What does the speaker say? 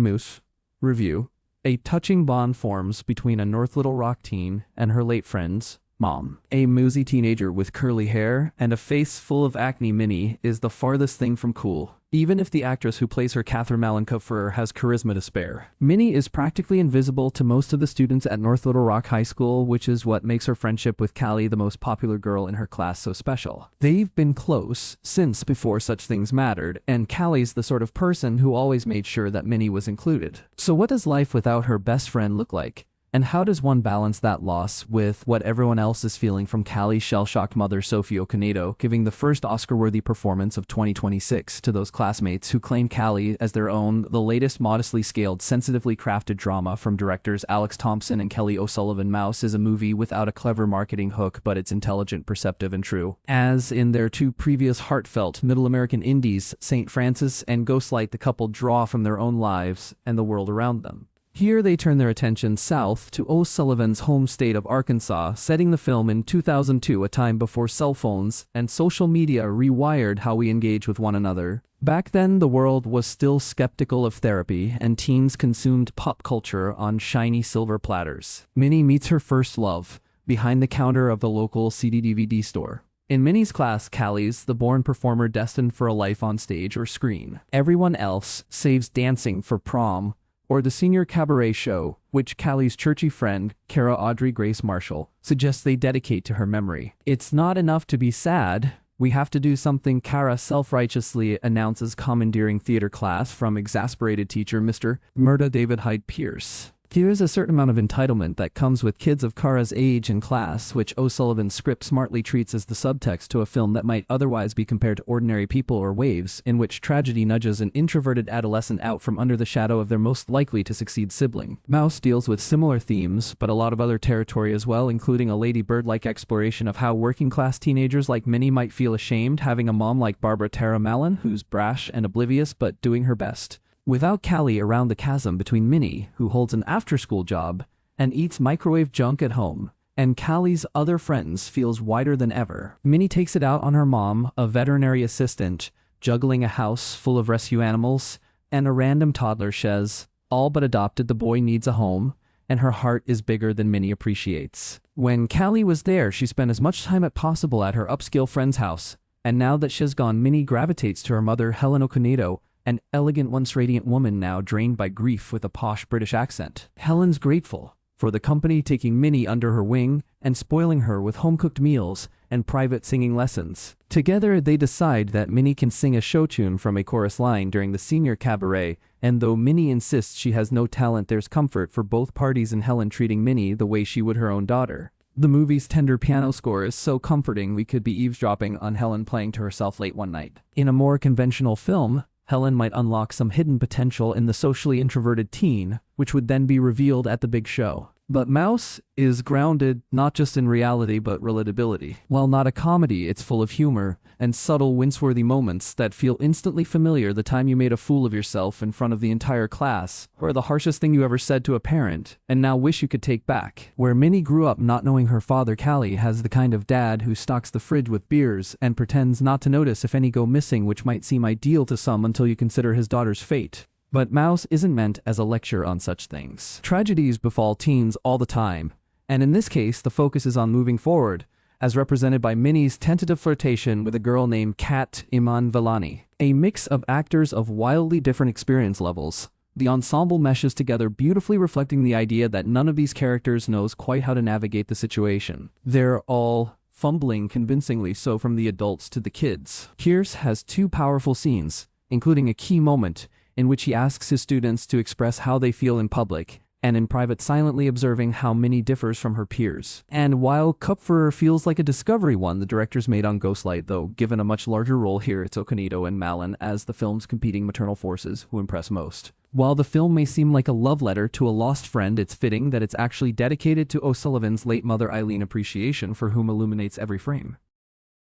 Moose. Review. A touching bond forms between a North Little Rock teen and her late friend's mom. A mousy teenager with curly hair and a face full of acne, Minnie is the farthest thing from cool. Even if the actress who plays her, Catherine Malin-Kupferer, has charisma to spare. Minnie is practically invisible to most of the students at North Little Rock High School, which is what makes her friendship with Callie, the most popular girl in her class, so special. They've been close since before such things mattered, and Callie's the sort of person who always made sure that Minnie was included. So what does life without her best friend look like? And how does one balance that loss with what everyone else is feeling from Callie's shell-shocked mother, Sophie Okonedo, giving the first Oscar-worthy performance of 2026 to those classmates who claim Callie as their own, the latest modestly scaled, sensitively crafted drama from directors Alex Thompson and Kelly O'Sullivan. Mouse is a movie without a clever marketing hook, but it's intelligent, perceptive, and true. As in their two previous heartfelt Middle American indies, St. Francis and Ghostlight, the couple draw from their own lives and the world around them. Here they turn their attention south to O'Sullivan's home state of Arkansas, setting the film in 2002, a time before cell phones and social media rewired how we engage with one another. Back then, the world was still skeptical of therapy, and teens consumed pop culture on shiny silver platters. Minnie meets her first love behind the counter of the local CD/DVD store. In Minnie's class, Callie's the born performer destined for a life on stage or screen. Everyone else saves dancing for prom or the senior cabaret show, which Callie's churchy friend, Kara Audrey Grace Marshall, suggests they dedicate to her memory. It's not enough to be sad. We have to do something, Kara self-righteously announces, commandeering theater class from exasperated teacher Mr. Murda David Hyde Pierce. There is a certain amount of entitlement that comes with kids of Kara's age and class, which O'Sullivan's script smartly treats as the subtext to a film that might otherwise be compared to Ordinary People or Waves, in which tragedy nudges an introverted adolescent out from under the shadow of their most likely to succeed sibling. Mouse deals with similar themes, but a lot of other territory as well, including a Lady Bird-like exploration of how working-class teenagers like Minnie might feel ashamed having a mom like Barbara Tara Malin, who's brash and oblivious but doing her best. Without Callie around, the chasm between Minnie, who holds an after-school job and eats microwave junk at home, and Callie's other friends feels wider than ever. Minnie takes it out on her mom, a veterinary assistant, juggling a house full of rescue animals, and a random toddler, Shez, all but adopted. The boy needs a home, and her heart is bigger than Minnie appreciates. When Callie was there, she spent as much time as possible at her upscale friend's house, and now that she's gone, Minnie gravitates to her mother, Helen Okonedo, an elegant, once radiant woman now drained by grief with a posh British accent. Helen's grateful for the company taking Minnie under her wing and spoiling her with home-cooked meals and private singing lessons. Together, they decide that Minnie can sing a show tune from a chorus line during the senior cabaret, and though Minnie insists she has no talent, there's comfort for both parties in Helen treating Minnie the way she would her own daughter. The movie's tender piano score is so comforting we could be eavesdropping on Helen playing to herself late one night. In a more conventional film, Helen might unlock some hidden potential in the socially introverted teen, which would then be revealed at the big show. But Mouse is grounded not just in reality but relatability. While not a comedy, it's full of humor and subtle, wince-worthy moments that feel instantly familiar. The time you made a fool of yourself in front of the entire class, or the harshest thing you ever said to a parent, and now wish you could take back. Where Minnie grew up not knowing her father, Callie has the kind of dad who stocks the fridge with beers and pretends not to notice if any go missing, which might seem ideal to some until you consider his daughter's fate. But Mouse isn't meant as a lecture on such things. Tragedies befall teens all the time, and in this case, the focus is on moving forward, as represented by Minnie's tentative flirtation with a girl named Kat Iman Vellani. A mix of actors of wildly different experience levels. The ensemble meshes together beautifully, reflecting the idea that none of these characters knows quite how to navigate the situation. They're all fumbling convincingly so, from the adults to the kids. Pierce has two powerful scenes, including a key moment in which he asks his students to express how they feel in public, and in private, silently observing how Minnie differs from her peers. And while Kupferer feels like a discovery one the directors made on Ghostlight, though given a much larger role here, it's Okonedo and Malin as the film's competing maternal forces who impress most. While the film may seem like a love letter to a lost friend, it's fitting that it's actually dedicated to O'Sullivan's late mother, Eileen, appreciation for whom illuminates every frame.